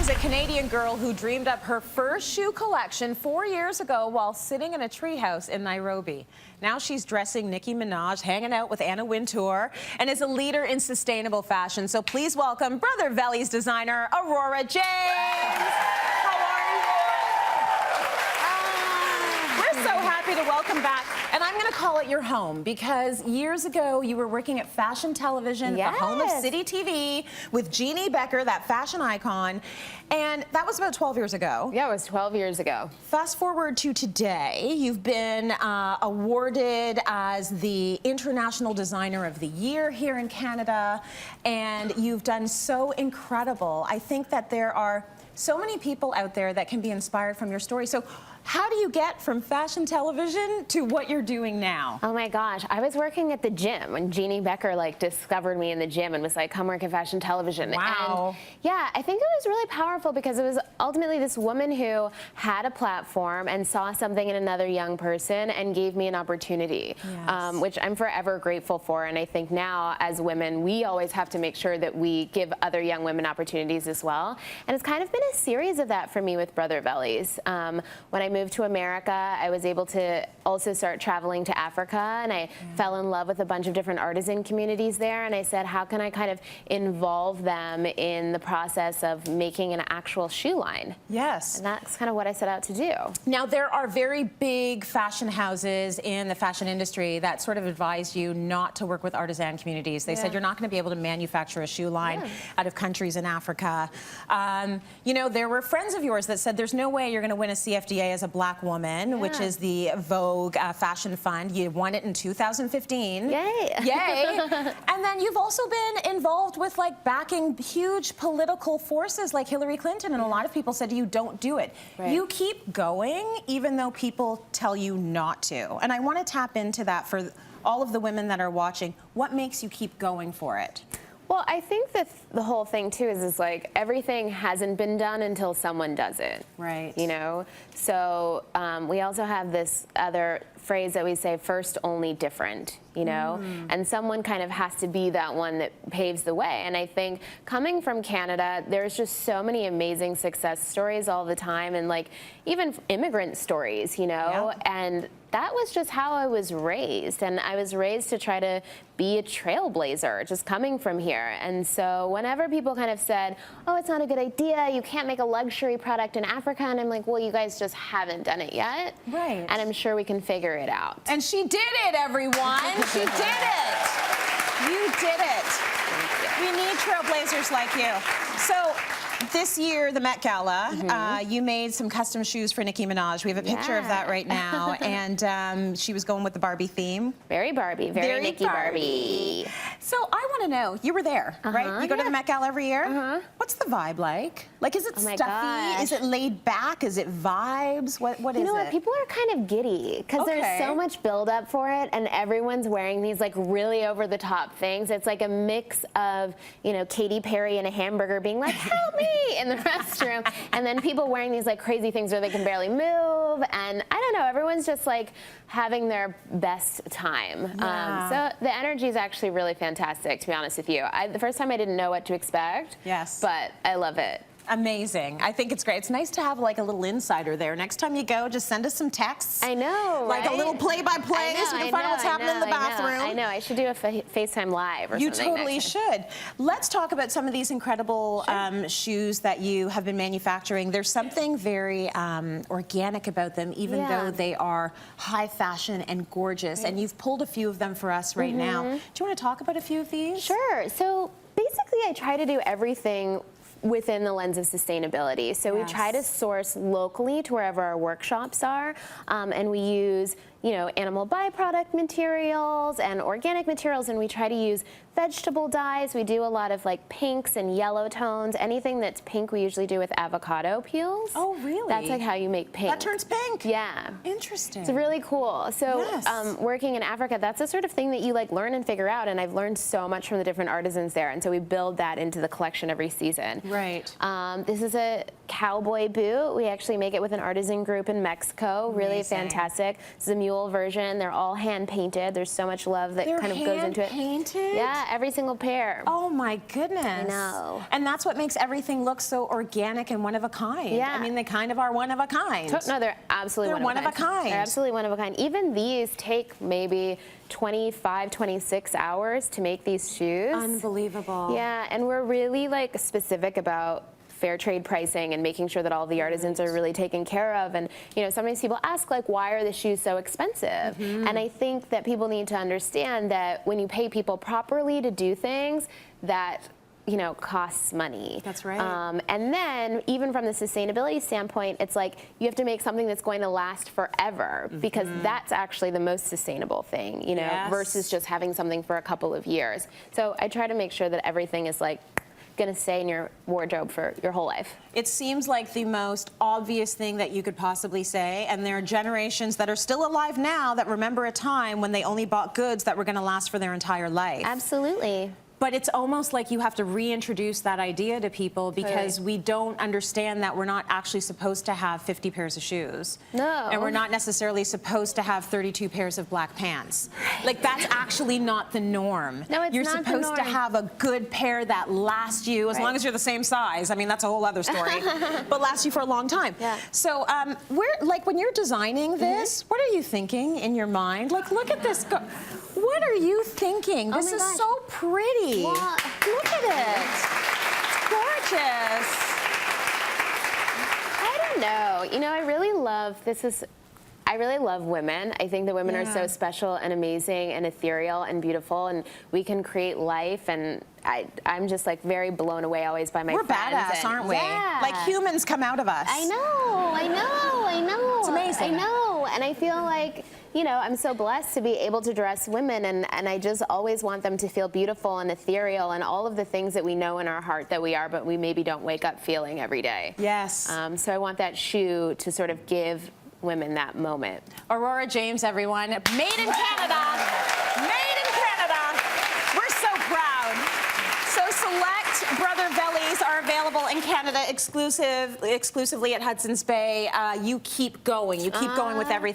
is a Canadian girl who dreamed up her first shoe collection 4 years ago while sitting in a treehouse in Nairobi. Now she's dressing Nicki Minaj, hanging out with Anna Wintour, and is a leader in sustainable fashion. So please welcome Brother Vellies designer Aurora James. How are you? We're so happy to welcome back. And I'm going to call it your home because years ago you were working at fashion television, the home of City TV, with Jeannie Becker, that fashion icon. And that was about 12 years ago. Yeah, it was 12 years ago. Fast forward to today, you've been awarded as the International Designer of the Year here in Canada, and you've done so incredible. I think that there are so many people out there that can be inspired from your story. So how do you get from fashion television to what you're doing now? Oh my gosh, I was working at the gym when Jeannie Becker discovered me in the gym and was like, come work at fashion television. Wow. And yeah, I think it was really powerful because it was ultimately this woman who had a platform and saw something in another young person and gave me an opportunity, which I'm forever grateful for. And I think now as women, we always have to make sure that we give other young women opportunities as well. And it's kind of been a series of that for me with Brother Vellies. When I moved to America, I was able to also start traveling to Africa, and I fell in love with a bunch of different artisan communities there, and I said, how can I kind of involve them in the process of making an actual shoe line? Yes. And that's kind of what I set out to do. Now, there are very big fashion houses in the fashion industry that sort of advised you not to work with artisan communities. They said you're not going to be able to manufacture a shoe line out of countries in Africa. You know, there were friends of yours that said there's no way you're going to win a CFDA as a black woman, which is the Vogue Fashion Fund. You won it in 2015. Yay. Yay. And then you've also been involved with backing huge political forces like Hillary Clinton, and a lot of people said to you, don't do it. You keep going even though people tell you not to. And I want to tap into that for all of the women that are watching. What makes you keep going for it? Well, I think that the whole thing too is like everything hasn't been done until someone does it. Right. You know? So we also have this other phrase that we say, first, only different, you know? And someone kind of has to be that one that paves the way. And I think coming from Canada, there's just so many amazing success stories all the time, and even immigrant stories, you know? And that was just how I was raised. And I was raised to try to be a trailblazer, just coming from here. And so whenever people kind of said, oh, it's not a good idea, you can't make a luxury product in Africa, and I'm like, well, you guys just haven't done it yet. Right. And I'm sure we can figure it out. And she did it, everyone. She did it. You did it. We need trailblazers like you. So this year, the Met Gala, you made some custom shoes for Nicki Minaj. We have a picture of that right now. And she was going with the Barbie theme. Very Barbie, very Nicki Barbie. So I want to know, you were there, right? You go to the Met Gala every year? What's the vibe like? Is it stuffy? Gosh. Is it laid back? Is it vibes? What is it? You know what? People are kind of giddy because there's so much build up for it, and everyone's wearing these really over the top things. It's like a mix of, you know, Katy Perry and a hamburger being like, help me, in the restroom, and then people wearing these crazy things where they can barely move, and I don't know, everyone's just having their best time. So the energy is actually really fantastic, to be honest with you. The first time I didn't know what to expect, but I love it. Amazing. I think it's great. It's nice to have a little insider there. Next time you go, just send us some texts. I know, right? A little play-by-play so we can find out what's happening in the bathroom. I know. I should do a FaceTime Live or something. You totally should. Let's talk about some of these incredible shoes that you have been manufacturing. There's something very organic about them, even though they are high fashion and gorgeous. And you've pulled a few of them for us right now. Do you want to talk about a few of these? Sure. So basically, I try to do everything within the lens of sustainability. So we try to source locally to wherever our workshops are, and we use, you know, animal byproduct materials and organic materials, and we try to use vegetable dyes. We do a lot of pinks and yellow tones. Anything that's pink we usually do with avocado peels. Oh, really? That's how you make pink. That turns pink? Yeah. Interesting. It's really cool. So working in Africa, that's the sort of thing that you learn and figure out, and I've learned so much from the different artisans there, and so we build that into the collection every season. Right. This is a cowboy boot. We actually make it with an artisan group in Mexico. Really fantastic. This is a mule mule version. They're all hand painted. There's so much love that kind of goes into it. They're hand painted? Yeah, every single pair. Oh my goodness. I know. And that's what makes everything look so organic and one of a kind. Yeah. I mean, they kind of are one of a kind. No, they're absolutely one of a kind. They're absolutely one of a kind. Even these take maybe 25, 26 hours to make these shoes. Unbelievable. Yeah, and we're really like specific about fair trade pricing and making sure that all the artisans are really taken care of. And you know, sometimes people ask like, why are the shoes so expensive? And I think that people need to understand that when you pay people properly to do things, that you know, costs money. That's right. And then, even from the sustainability standpoint, it's like you have to make something that's going to last forever because that's actually the most sustainable thing, you know, versus just having something for a couple of years. So I try to make sure that everything is like going to stay in your wardrobe for your whole life. It seems like the most obvious thing that you could possibly say, and there are generations that are still alive now that remember a time when they only bought goods that were going to last for their entire life. Absolutely. But it's almost like you have to reintroduce that idea to people because we don't understand that we're not actually supposed to have 50 pairs of shoes. No. And we're not necessarily supposed to have 32 pairs of black pants. Like, that's actually not the norm. No, it's You're not the supposed to norm. have a good pair that lasts you, as long as you're the same size. I mean, that's a whole other story. But lasts you for a long time. Yeah. So, like, when you're designing this, what are you thinking in your mind? Like, look at this. What are you thinking? This is so pretty. Well, look at it. It's gorgeous. I don't know. You know, I really love women. I think that women are so special and amazing and ethereal and beautiful, and we can create life. And I'm just like very blown away always by my We're friends. badass, aren't we? Yeah. Like humans come out of us. I know. It's amazing. I know. And I feel like, you know, I'm so blessed to be able to dress women, and I just always want them to feel beautiful and ethereal and all of the things that we know in our heart that we are, but we maybe don't wake up feeling every day. Yes. So I want that shoe to sort of give women that moment. Aurora James, everyone. Made in Canada. Made in Canada. We're so proud. So select Brother Vellies are available in Canada exclusively at Hudson's Bay. You keep going. You keep going with everything.